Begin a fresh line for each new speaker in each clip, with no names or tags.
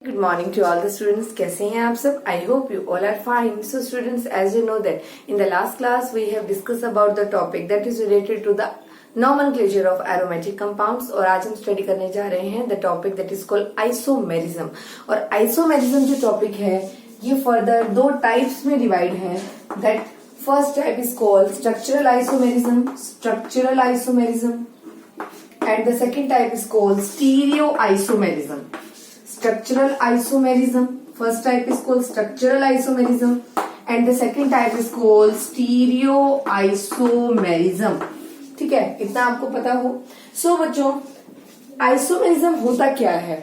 Good morning to all the students. कैसे हैं आप सब? I hope you all are fine. So students, as you know that in the last class we have discussed about the topic that is related to the nomenclature of aromatic compounds और आज हम study करने जा रहे हैं the topic that is called isomerism. और isomerism जो topic है ये फर्दर दो टाइप्स में डिवाइड है. That first type is called structural isomerism and the second type is called stereoisomerism. Structural isomerism. First type is called structural isomerism and the second type is called stereoisomerism. ठीक है, इतना आपको पता हो. So बच्चों, isomerism होता क्या है?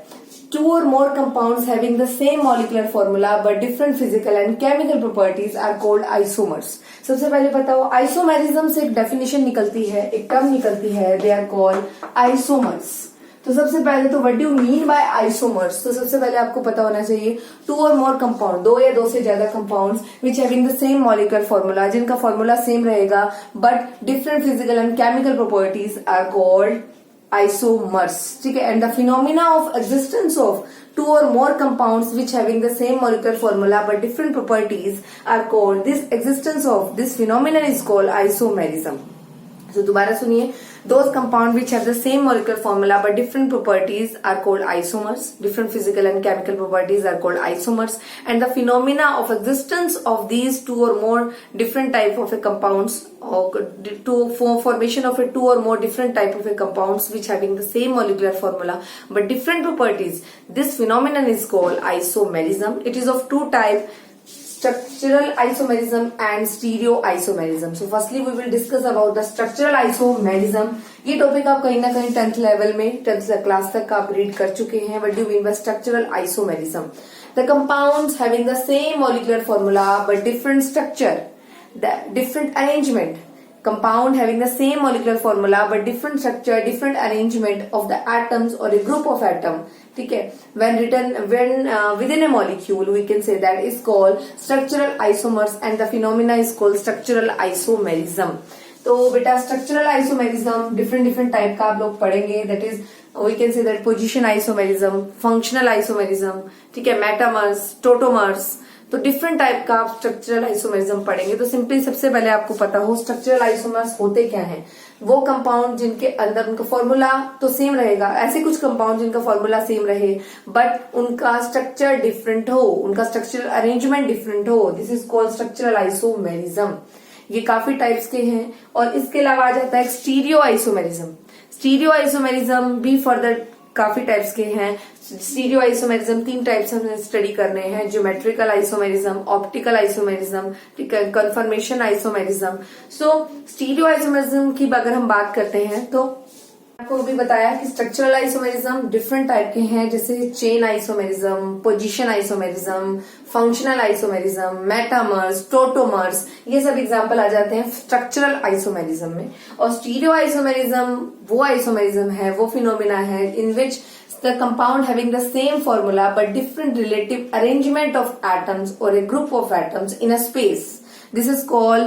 Two or more compounds having the same molecular formula but different physical and chemical properties are called isomers. सबसे पहले बताओ, isomerism से एक डेफिनेशन निकलती है, एक टर्म निकलती है, they are called isomers. तो सबसे पहले तो what do mean bye isomers. तो सबसे पहले आपको पता होना चाहिए टू और मोर कंपाउंड, दो या दो से ज्यादा compounds which having the same molecular formula, जिनका फॉर्मूला सेम रहेगा but different physical and chemical properties are called isomers. ठीक है, and the phenomena of existence of two or more compounds which having the same molecular formula but different properties are called, this existence of this phenomenon is called isomerism. So दोबारा सुनिए, those compounds which have the same molecular formula but different properties are called isomers. Different physical and chemical properties are called isomers, and the phenomena of existence of these two or more different type of a compounds or formation of a two or more different type of a compounds which having the same molecular formula but different properties, this phenomenon is called isomerism. It is of two types, structural isomerism and stereoisomerism. So firstly we will discuss about the structural isomerism. ये topic आप कहीं ना कहीं 10th level में 10th class तक आप read कर चुके हैं. What do you mean by structural isomerism? The compounds having the same molecular formula but different structure, the different arrangement. Compound having the same molecular formula but different structure, different arrangement of the atoms or a group of atom. ठीक है, when within a molecule we can say that is called structural isomers and the phenomena is called structural isomerism. तो बेटा structural isomerism different type का आप लोग पढ़ेंगे. that is we can say that position isomerism, functional isomerism, ठीक है, metamers, tautomers. तो different type का आप स्ट्रक्चरल आइसोमरिज्म पढ़ेंगे. तो सिंपली सबसे पहले आपको पता हो स्ट्रक्चरल आइसोमर्स होते क्या हैं. वो कंपाउंड जिनके अंदर उनका फॉर्मूला तो सेम रहेगा, ऐसे कुछ कंपाउंड जिनका फॉर्मूला सेम रहे बट उनका स्ट्रक्चर डिफरेंट हो, उनका स्ट्रक्चरल अरेंजमेंट डिफरेंट हो. This is called structural isomerism. ये काफी टाइप्स के हैं. और इसके अलावा आ जाता है स्टीरियो आइसोमेरिज्म. स्टीरियो आइसोमेरिज्म भी फर्दर काफी टाइप्स के हैं. स्टीरियो आइसोमेरिज्म तीन टाइप्स हमने स्टडी करने हैं, ज्योमेट्रिकल आइसोमेरिज्म, ऑप्टिकल आइसोमेरिज्म, ठीक है, कन्फर्मेशन आइसोमेरिज्म. सो स्टीरियो आइसोमेरिज्म की अगर हम बात करते हैं तो आपको भी बताया कि स्ट्रक्चरल आइसोमेरिज्म डिफरेंट टाइप के हैं, जैसे chain isomerism, position isomerism, functional isomerism, metamers, tautomers, ये सब एग्जांपल आ जाते हैं स्ट्रक्चरल आइसोमेरिज्म में. और स्टीरियो आइसोमेरिज्म वो आइसोमेरिज्म है, वो फिनोमिना है इन विच the compound having the same formula but different relative arrangement of atoms or a group of atoms in a space. This is called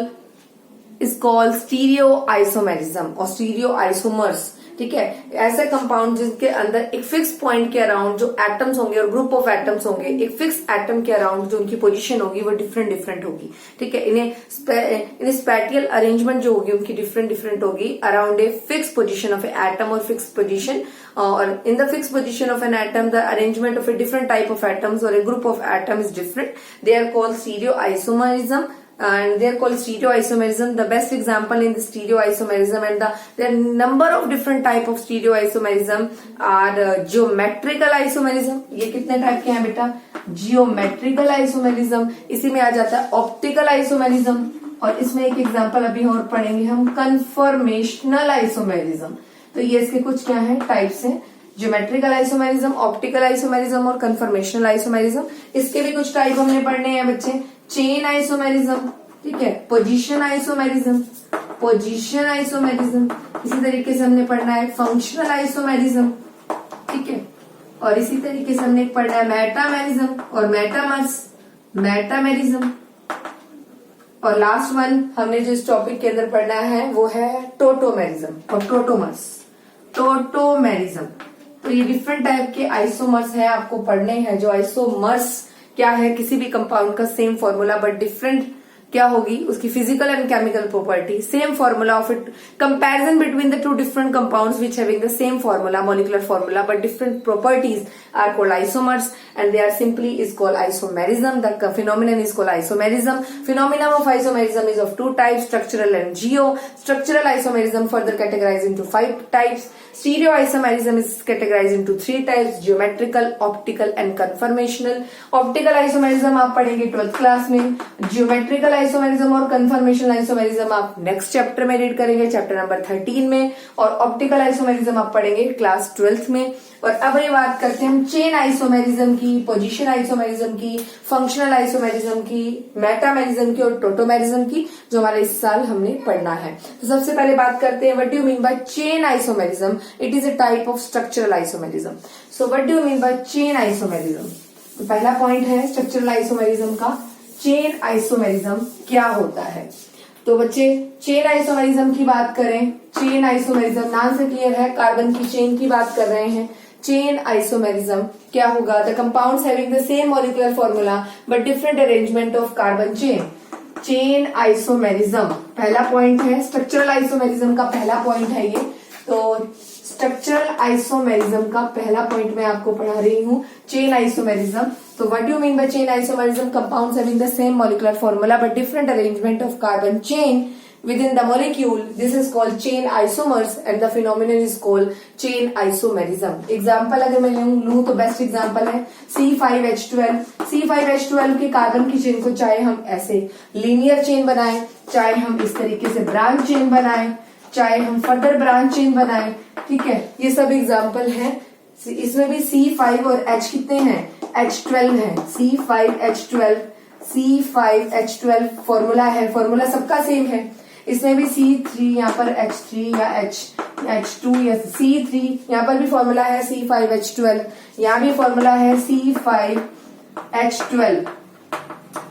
stereoisomerism or stereoisomers. ठीक है, ऐसे compound जिनके अंदर एक फिक्स पॉइंट के अराउंड जो atoms होंगे और ग्रुप ऑफ एटम्स होंगे, एक फिक्स एटम के अराउंड जो उनकी पोजीशन होगी वो डिफरेंट होगी. ठीक है, इन्हें स्पैटियल अरेंजमेंट जो होगी उनकी डिफरेंट होगी around a fix position of a atom और फिक्स पोजीशन. और in the fix position of an atom the arrangement of a different type of atoms और a group of atom is different. They are called stereoisomerism and they are called stereoisomerism. The best example in the stereoisomerism and there are number of different type of stereoisomerism are geometrical isomerism. ये कितने type के हैं बेटा? geometrical isomerism. इसी में आ जाता है optical isomerism और इसमें एक एग्जांपल अभी और पढ़ेंगे हम conformational isomerism. तो ये इसके कुछ क्या है टाइप्स हैं, ज्योमेट्रिकल आइसोमेरिज्म, ऑप्टिकल आइसोमेरिज्म और कन्फर्मेशनल आइसोमेरिज्म. इसके भी कुछ टाइप हमने पढ़ने हैं बच्चे. चेन आइसोमेरिज्म, ठीक है, पोजीशन आइसोमेरिज्म, इसी तरीके से हमने पढ़ना है फंक्शनल आइसोमेरिज्म, ठीक है, और इसी तरीके से हमने पढ़ना है मेटामेरिज्म और मेटामेरिज्म. और लास्ट वन हमने जो इस टॉपिक के अंदर पढ़ना है वो है टोटोमेरिज्म और टोटोमर्स. टोटोमेरिज्म तो ये डिफरेंट टाइप के आइसोमर्स हैं, आपको पढ़ने हैं। जो आइसोमर्स क्या है, किसी भी कंपाउंड का सेम फॉर्मूला बट डिफरेंट क्या होगी उसकी physical and chemical property, same formula of it, comparison between the two different compounds which having the same formula, molecular formula but different properties are called isomers and they are simply is called isomerism. The phenomenon is called isomerism. Phenomenon of isomerism is of two types, structural and geo. Structural isomerism further categorized into 5 types. Stereoisomerism is categorized into 3 types, geometrical, optical and conformational. Optical isomerism आप पढ़ेंगे 12th class में, geometrical isomerism और conformational isomerism आप next chapter में read करेंगे, chapter number 13 में, और optical isomerism आप पढ़ेंगे क्लास 12th में। और अब ये बात करते हैं हम चेन आइसोमेरिज्म की, पोजीशन आइसोमेरिज्म की, फंक्शनल आइसोमेरिज्म की, मेटामेरिज्म की और टोटोमेरिज्म की, जो हमारा इस साल हमने पढ़ना है। तो सबसे पहले बात करते हैं what do you mean bye chain isomerism. It is a type of structural isomerism. So what do you mean bye chain isomerism. पहला पॉइंट है स्ट्रक्चरल आइसोमेरिज्म का, चेन आइसोमेरिज्म क्या होता है। तो बच्चे चेन आइसोमेरिज्म की बात करें, चेन आइसोमेरिज्म नाम से क्लियर है, कार्बन की चेन की बात कर रहे हैं। चेन आइसोमेरिज्म क्या होगा, the compounds having the same molecular formula but different arrangement of carbon chain. Chain isomerism पहला पॉइंट है, स्ट्रक्चरल आइसोमेरिज्म का पहला पॉइंट है ये। तो स्ट्रक्चरल आइसोमेरिज्म का पहला पॉइंट मैं आपको पढ़ा रही हूँ, चेन आइसोमेरिज्म। तो what do you mean bye chain isomerism, compounds having the same molecular formula but different arrangement of carbon chain within the molecule. This is called chain isomers and the phenomenon is called chain isomerism. Example अगर मैं लूँ तो best example है C5H12। C5H12 के carbon की chain को चाहे हम ऐसे लीनियर चेन बनाएं, चाहे हम इस तरीके से ब्रांच चेन बनाएं, चाहे हम फर्दर ब्रांच चेन बनाएं, ठीक है, ये सब एग्जाम्पल है। इसमें भी C5 और H कितने हैं, H12 है, C5H12 फॉर्मूला है, फॉर्मूला सबका सेम है। इसमें भी C3 यहाँ पर H3 या H2 या C3, यहाँ पर भी फॉर्मूला है C5H12, यहाँ भी फॉर्मूला है C5H12।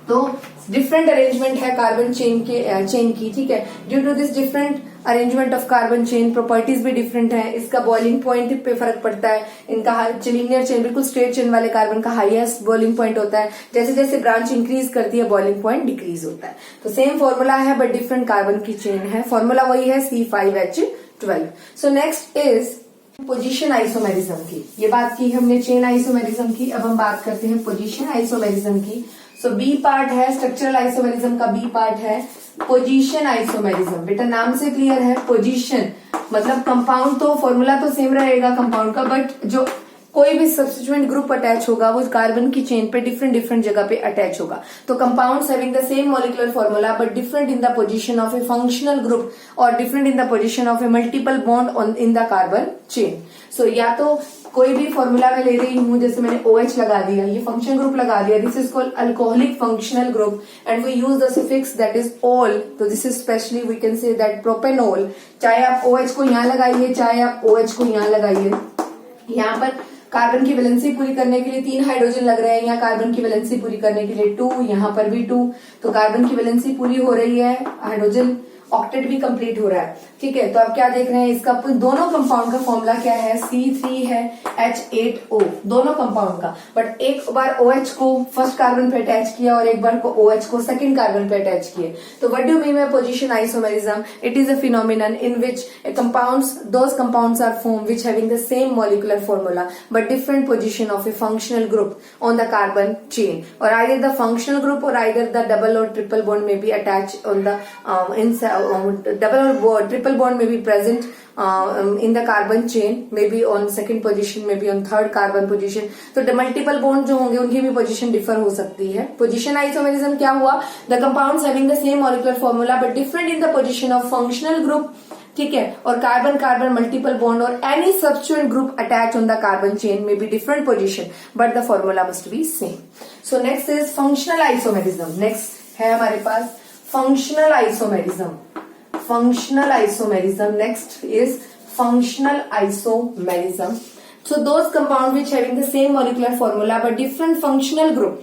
तो डिफरेंट अरेंजमेंट है कार्बन चेन की, ठीक है। Due to this different arrangement of carbon chain properties भी डिफरेंट है, इसका बॉइलिंग पॉइंट पे फर्क पड़ता है। इनका लीनियर चेन बिल्कुल स्ट्रेट चेन वाले कार्बन का हाईएस्ट बॉइलिंग पॉइंट होता है, जैसे जैसे ब्रांच इंक्रीज करती है बॉइलिंग पॉइंट डिक्रीज होता है। तो सेम फॉर्मूला है बट डिफरेंट कार्बन की चेन है, फॉर्मूला वही है C5H12। So next is position isomerism की, ये बात की हमने चेन आइसोमेरिज्म की, अब हम बात करते हैं पोजीशन आइसोमेरिज्म की। सो बी पार्ट है स्ट्रक्चरल आइसोमेरिज्म का, बी पार्ट है पोजीशन आइसोमेरिज्म। बेटा नाम से क्लियर है, पोजीशन मतलब कंपाउंड तो फॉर्मूला तो सेम रहेगा कंपाउंड का, बट जो कोई भी सब्स्टिट्यूएंट ग्रुप अटैच होगा वो कार्बन की चेन पे डिफरेंट जगह पे अटैच होगा। तो compounds having the same molecular formula but different in the position of a functional group और different in the position of a multiple bond in the carbon chain. So या तो कोई भी फॉर्मूला मैं ले रही हूं, जैसे मैंने OH लगा दिया, ये फंक्शन ग्रुप लगा दिया, this is called alcoholic functional group and we use the suffix that is all. तो this is specially we can say that propanol. चाहे आप OH को यहाँ लगाइए, चाहे आप OH को यहाँ लगाइए, यहाँ पर कार्बन की वैलेंसी पूरी करने के लिए 3 हाइड्रोजन लग रहे हैं, यहाँ कार्बन की वैलेंसी पूरी करने के लिए 2, यहाँ पर भी 2, तो कार्बन की वैलेंसी पूरी हो रही है, हाइड्रोजन ऑक्टेट भी कंप्लीट हो रहा है, ठीक है। तो आप क्या देख रहे हैं, इसका दोनों कंपाउंड का फॉर्मूला क्या है, C3 है H8O, दोनों कंपाउंड का। बट एक बार OH को फर्स्ट कार्बन पे अटैच किया और एक बार को OH को सेकंड कार्बन पे अटैच किए। तो what do mean bye position isomerism, it is a phenomenon in which those compounds are formed which having the same molecular formula but different position of a functional group on the carbon chain, or either the functional group or either the double or triple bond may be attached on the double or triple bond may be present in the carbon chain, maybe on second position, maybe on third carbon position. तो multiple bond जो होंगे उनकी भी position differ हो सकती है। Position isomerism क्या हुआ, the compounds having the same molecular formula but different in the position of functional group, ठीक है, और कार्बन कार्बन मल्टीपल बॉन्ड और any substituent group attach on the carbon chain में be different position but the formula must be same. So next is functional isomerism. Next है हमारे पास functional isomerism. Functional isomerism. Next is functional isomerism. So those compounds which having the same molecular formula but different functional group.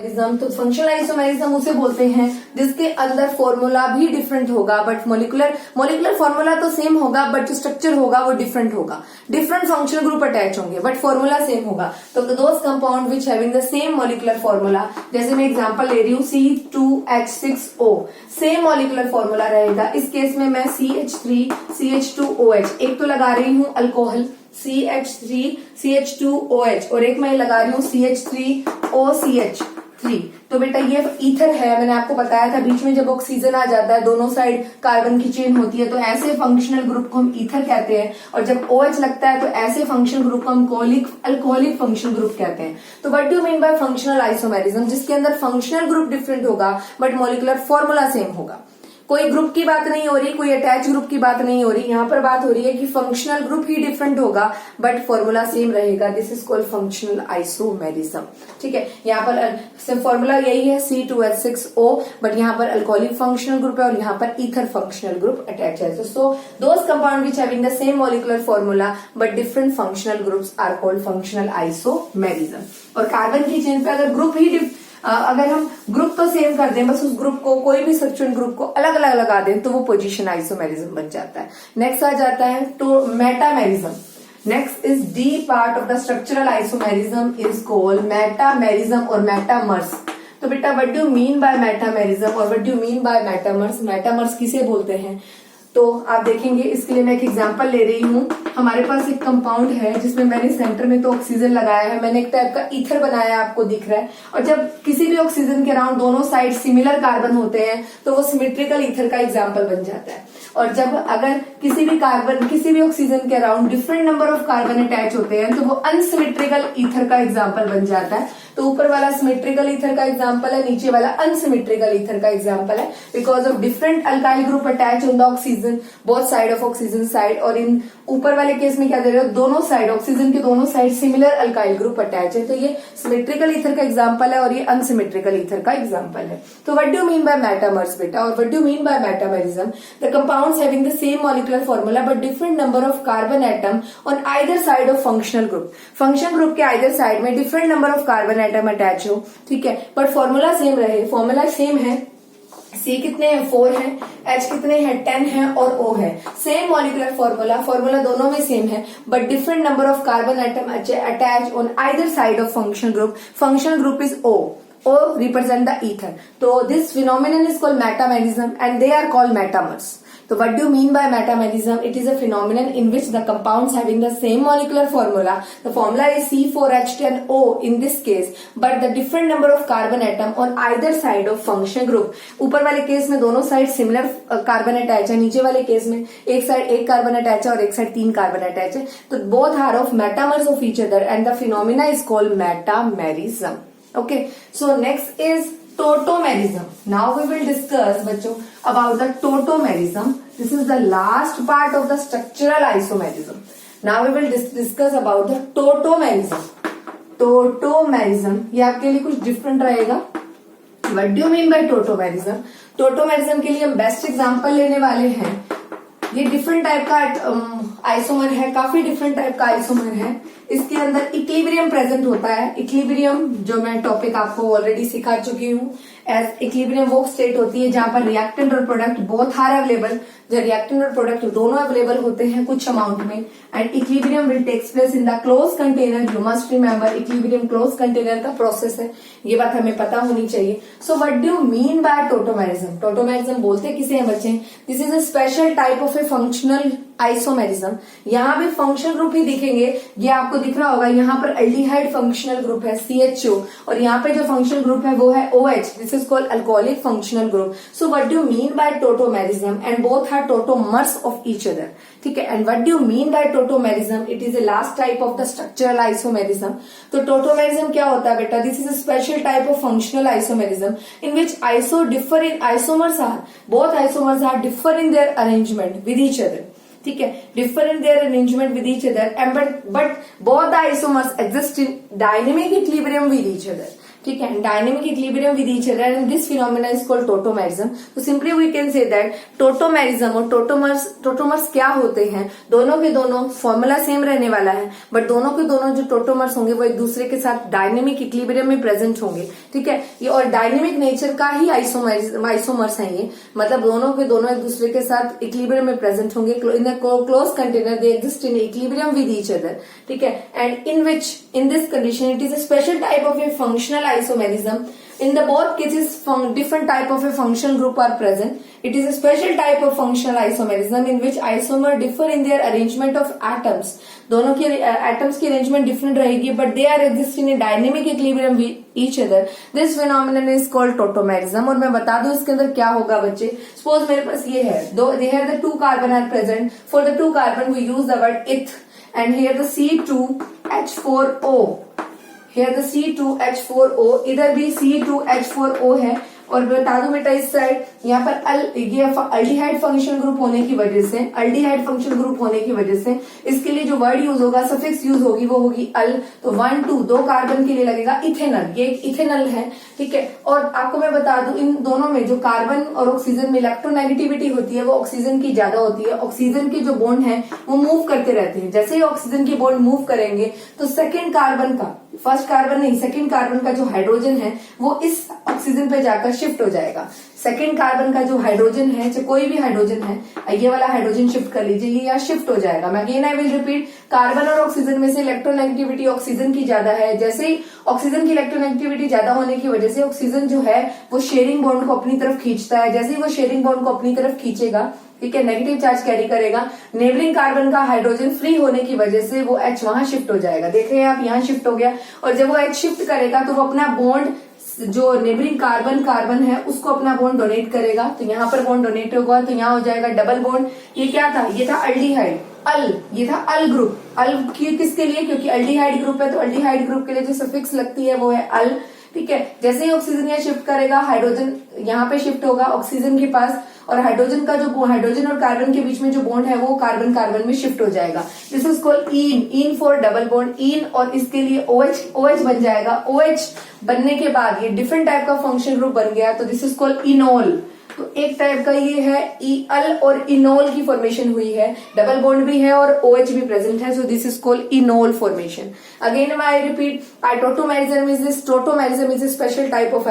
तो functional isomerism उसे बोलते हैं जिसके अंदर formula भी डिफरेंट होगा बट मोलिकुलर फॉर्मूला तो सेम होगा बट जो स्ट्रक्चर होगा वो डिफरेंट होगा, डिफरेंट फंक्शनल ग्रुप अटैच होंगे बट फॉर्मूला सेम होगा। तो those compound which having the same molecular formula, जैसे मैं एग्जांपल ले रही हूँ C2H6O, सेम मोलिकुलर फॉर्मूला रहेगा। इस केस में मैं CH3CH2OH एक तो लगा रही हूँ अल्कोहल CH3CH2OH और एक मैं लगा रही हूँ CH3OCH3। तो बेटा ये ईथर है, मैंने आपको बताया था बीच में जब ऑक्सीजन आ जाता है दोनों साइड कार्बन की चेन होती है तो ऐसे फंक्शनल ग्रुप को हम ईथर कहते हैं, और जब OH लगता है तो ऐसे फंक्शनल ग्रुप को हम अल्कोहलिक फंक्शनल ग्रुप कहते हैं। तो what do mean bye functional isomerism, जिसके अंदर फंक्शनल ग्रुप डिफरेंट होगा बट मोलिकुलर फॉर्मूला सेम होगा। कोई ग्रुप की बात नहीं हो रही, कोई अटैच ग्रुप की बात नहीं हो रही, यहाँ पर बात हो रही है कि फंक्शनल ग्रुप ही डिफरेंट होगा बट फॉर्मूला सेम रहेगा। This is called functional isomerism. ठीक है, यहाँ पर फॉर्मूला यही है C2H6O बट यहाँ पर अल्कोहलिक फंक्शनल ग्रुप है और यहाँ पर ईथर फंक्शनल ग्रुप अटैच है। So those compound which having the same molecular formula but different functional groups are called functional isomerism. और कार्बन की चेन पे अगर ग्रुप ही अगर हम ग्रुप तो सेम कर दें, बस उस ग्रुप को कोई भी सब्स्टिट्यूएंट ग्रुप को अलग अलग लगा दें तो वो पोजीशन आइसोमेरिज्म बन जाता है। नेक्स्ट आ जाता है तो metamerism. Next is the part of the structural isomerism is called metamerism और मेटामर्स। तो बेटा what do mean by metamerism और what do mean by metamers, metamers किसे बोलते हैं तो आप देखेंगे। इसके लिए मैं एक एग्जांपल ले रही हूँ। हमारे पास एक कंपाउंड है जिसमें मैंने सेंटर में तो ऑक्सीजन लगाया है, मैंने एक टाइप का ईथर बनाया आपको दिख रहा है, और जब किसी भी ऑक्सीजन के अराउंड दोनों साइड सिमिलर कार्बन होते हैं तो वो सिमेट्रिकल ईथर का एग्जाम्पल बन जाता है। और जब अगर किसी भी ऑक्सीजन के around different number of carbon attach होते हैं तो वो अनसिमेट्रिकल ईथर का एग्जाम्पल बन जाता है। तो ऊपर वाला सिमेट्रिकल ईथर का एग्जाम्पल है, नीचे वाला अनसिमेट्रिकल ईथर का एग्जाम्पल है, because of different alkyl group attach on the oxygen both side of oxygen side. और इन ऊपर वाले केस में क्या दे रहे हो, दोनों साइड ऑक्सीजन के दोनों side similar alkyl group attach है। तो ये सिमेट्रिकल ईथर का एग्जाम्पल है और ये अनसिमेट्रिकल ईथर का एग्जाम्पल है। तो what do mean by metamers बेटा और what do mean by metamerism, the compounds having the same molecular formula but different number of carbon atom on either side of functional group. Functional group के either side में different number of carbon atom attach हो, ठीक है, but formula same रहे। Formula same है, C कितने हैं 4 है, H कितने हैं 10 है और O है। सेम मॉलिक्यूलर फॉर्मूला दोनों में सेम है but different number of carbon atom attach on either side of functional group. Functional group is O represent the ether. So this phenomenon is called metamerism and they are called metamers. So what do you mean by metamerism? It is a phenomenon in which the compounds having the same molecular formula, the formula is C4H10O in this case, but the different number of carbon atom on either side of functional group. ऊपर वाले case में दोनों side similar carbon attach है, नीचे वाले case में एक side एक कार्बन अटैच है और एक साइड 3 कार्बन अटैच है। तो both are of metamers of each other and the phenomena is called metamerism. Okay, so next is Tautomerism. Now we will discuss बच्चों about the Tautomerism. This is the last part of the structural isomerism. Now we will discuss about the Tautomerism. Tautomerism ये आपके लिए कुछ different रहेगा। What do you mean by Tautomerism? Tautomerism के लिए हम best example लेने वाले हैं। ये डिफरेंट टाइप का आइसोमर है, काफी डिफरेंट टाइप का आइसोमर है। इसके अंदर इक्विलिब्रियम प्रेजेंट होता है। इक्विलिब्रियम जो मैं टॉपिक आपको ऑलरेडी सिखा चुकी हूँ। एज इक्विलिब्रियम वो स्टेट होती है जहां पर रिएक्टेंट और प्रोडक्ट बोथ आर अवेलेबल, जब रिएक्टेंट और प्रोडक्ट दोनों अवेलेबल होते हैं कुछ अमाउंट में, and equilibrium will takes place in the close container. You must remember equilibrium close container का प्रोसेस है, ये बात हमें पता होनी चाहिए। So what do you mean by tautomerism? Tautomerism बोलते किसे हैं बच्चे? This is a special type of a functional isomerism. यहाँ भी फंक्शनल ग्रुप ही दिखेंगे, ये आपको दिख रहा होगा। यहाँ पर एल्डिहाइड फंक्शनल ग्रुप है CHO और यहाँ पे जो फंक्शनल ग्रुप है वो है OH। This is called alcoholic functional group. So what do you mean by tautomerism? And both are tautomers of each other, ठीक है। And what do you mean by tautomerism? It is a last type of the structural isomerism. तो tautomerism क्या होता है बेटा? This is a special type of functional isomerism in which isomers are both isomers are differ in their arrangement with each other, ठीक है, differ in their arrangement with each other and but both the isomers exist in dynamic equilibrium with each other. ठीक है, dynamic equilibrium with each other and this phenomena is called tautomerism. तो simply we can say that tautomerism और tautomers क्या होते हैं, दोनों के दोनों फॉर्मूला सेम रहने वाला है, बट दोनों के दोनों जो टोटोमर्स होंगे वो एक दूसरे के साथ डायनेमिक इक्विलिब्रियम में प्रेजेंट होंगे। ठीक है, ये और डायनेमिक नेचर का ही आइसोमर्स है ये, मतलब दोनों के दोनों एक दूसरे के साथ इक्विलिब्रियम में प्रेजेंट होंगे। इन the close container they exist in equilibrium with each other. ठीक है, and in this condition it is a special type of a functional isomerism. In the both cases different type of a functional group are present. It is a special type of functional isomerism in which isomer differ in their arrangement of atoms. दोनों की atoms की arrangement different रहेगी, but they are exist in a dynamic equilibrium with each other. This phenomenon is called tautomerism. और मैं बता दूं इसके अंदर क्या होगा बच्चे, suppose मेरे पास ये है, they have the 2 carbon are present. For the 2 carbon we use the word eth, and here the C2H4O, here the C2H4O, इधर भी C2H4O है। और बता दूं बेटा इस साइड यहाँ पर ये अल्डिहाइड फंक्शन ग्रुप होने की वजह से, अल्डिहाइड फंक्शन ग्रुप होने की वजह से इसके लिए जो वर्ड यूज होगा, सफिक्स यूज होगी, वो होगी अल। तो 1 2 2 कार्बन के लिए लगेगा इथेनल, ये एक इथेनल है। ठीक है, और आपको मैं बता दूं इन दोनों में जो कार्बन और ऑक्सीजन में इलेक्ट्रोनेगेटिविटी होती है वो ऑक्सीजन की ज्यादा होती है। ऑक्सीजन के जो बॉन्ड है वो मूव करते रहते हैं, जैसे ही ऑक्सीजन की बॉन्ड मूव करेंगे तो सेकेंड कार्बन का, फर्स्ट कार्बन नहीं, सेकेंड कार्बन का जो हाइड्रोजन है वो इस ऑक्सीजन पे जाकर शिफ्ट हो जाएगा। सेकेंड कार्बन का जो हाइड्रोजन है, चाहे कोई भी हाइड्रोजन है, ये वाला हाइड्रोजन शिफ्ट कर लीजिए, ये यहाँ शिफ्ट हो जाएगा। मैं again I will repeat, carbon और ऑक्सीजन में से इलेक्ट्रोनेगेटिविटी ऑक्सीजन की ज्यादा है। जैसे ही ऑक्सीजन की इलेक्ट्रोनेगेटिविटी ज्यादा होने की वजह से ऑक्सीजन जो है वो शेयरिंग बॉन्ड को अपनी तरफ खींचता है। जैसे ही वो शेयरिंग बॉन्ड को अपनी तरफ खींचेगा, ठीक है, नेगेटिव चार्ज कैरी करेगा, नेबरिंग कार्बन का हाइड्रोजन फ्री होने की वजह से वो H वहां शिफ्ट हो जाएगा। देख रहे हैं आप, यहाँ शिफ्ट हो गया। और जब वो H शिफ्ट करेगा तो वो अपना बॉन्ड, जो नेबरिंग कार्बन है उसको अपना बॉन्ड डोनेट करेगा। तो यहाँ पर बॉन्ड डोनेट होगा तो यहाँ हो जाएगा डबल बॉन्ड। ये क्या था, ये था अल्डिहाइड, अल, ये था अल ग्रुप। अल किसके लिए, क्योंकि अल्डिहाइड ग्रुप है तो अल्डिहाइड ग्रुप के लिए जो सफिक्स लगती है वो है अल। ठीक है, जैसे ही ऑक्सीजन यहाँ शिफ्ट करेगा, हाइड्रोजन यहाँ पे शिफ्ट होगा ऑक्सीजन के पास, और हाइड्रोजन का जो हाइड्रोजन और कार्बन के बीच में जो बॉन्ड है वो कार्बन कार्बन में शिफ्ट हो जाएगा। This is called in for double bond, in, और इसके लिए OH बन जाएगा। OH बनने के बाद ये डिफरेंट टाइप का फंक्शन ग्रुप बन गया, तो दिस इज कॉल्ड इनोल। तो एक टाइप का ये है अल और इनोल की फॉर्मेशन हुई है, डबल बॉन्ड भी है और OH भी प्रेजेंट है, so this is called enol formation. Again I repeat, tautomerism is a special type of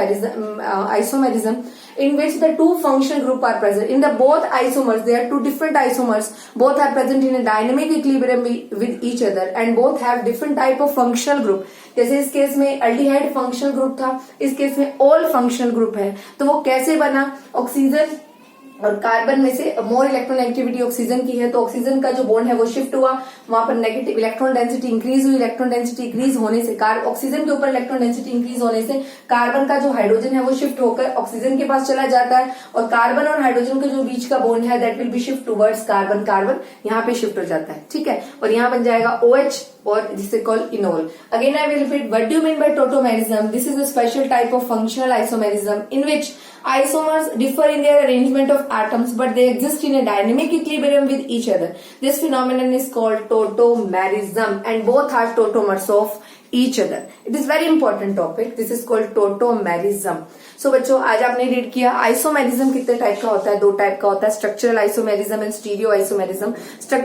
isomerism in which the 2 functional group are present. In the both isomers, there are 2 different isomers, both are present in a dynamic equilibrium with each other and both have different type of functional group. जैसे इस case में aldehyde functional group था, इस case में all functional group है। तो वो कैसे बना, ऑक्सीजन और कार्बन में से मोर इलेक्ट्रोनेगेटिविटी ऑक्सीजन की है, तो ऑक्सीजन का जो बॉन्ड है वो शिफ्ट हुआ, वहां पर नेगेटिव इलेक्ट्रॉन डेंसिटी इंक्रीज हुई। इलेक्ट्रॉन डेंसिटी इंक्रीज होने से, ऑक्सीजन के ऊपर इलेक्ट्रॉन डेंसिटी इंक्रीज होने से कार्बन का जो हाइड्रोजन है वो शिफ्ट होकर ऑक्सीजन के पास चला जाता है, और कार्बन और हाइड्रोजन के जो बीच का बॉन्ड है that will be shift towards carbon, carbon यहाँ पे शिफ्ट हो जाता है। ठीक है, और यहाँ बन जाएगा OH और जिसे called enol. Again I will repeat, what do you mean by tautomerism? This is a special type of functional isomerism in which isomers differ in their arrangement of atoms, but they exist in a dynamic equilibrium with each other. This phenomenon is called tautomerism, and both are tautomers of each other. It is very important topic. This is called tautomerism. सो बच्चों, आज आपने read किया isomerism कितने type का होता है, 2 type का होता है, structural isomerism and stereo isomerism.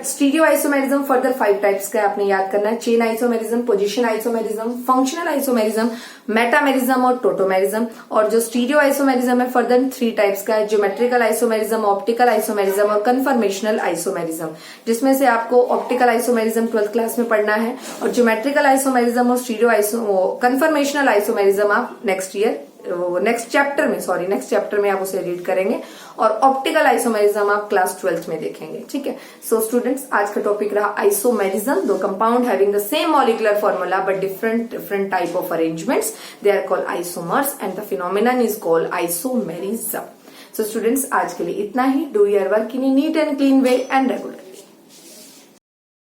Stereo isomerism further 5 types का आपने याद करना है, chain isomerism, position isomerism, functional isomerism, metamerism और टोटोमेरिज्म। और जो स्टीरियो आइसोमेरिज्म है फर्दर 3 टाइप्स का है, ज्योमेट्रिकल आइसोमेरिज्म, ऑप्टिकल आइसोमेरिज्म और कन्फर्मेशनल आइसोमेरिज्म, जिसमें से आपको ऑप्टिकल आइसोमेरिज्म 12th क्लास में पढ़ना है, और ज्योमेट्रिकल आइसोमेरिज्म और कन्फर्मेशनल आइसोमेरिज्म आप नेक्स्ट चैप्टर में आप उसे रीड करेंगे, और ऑप्टिकल आइसोमेरिज्म आप क्लास 12th में देखेंगे। ठीक है, सो स्टूडेंट्स, आज का टॉपिक रहा आइसोमेरिज्म, दो compound having the same molecular formula but different type of arrangements, they are called isomers and the phenomenon is called isomerism. So students, आज के लिए इतना ही। Do your work in a neat and clean way and regular.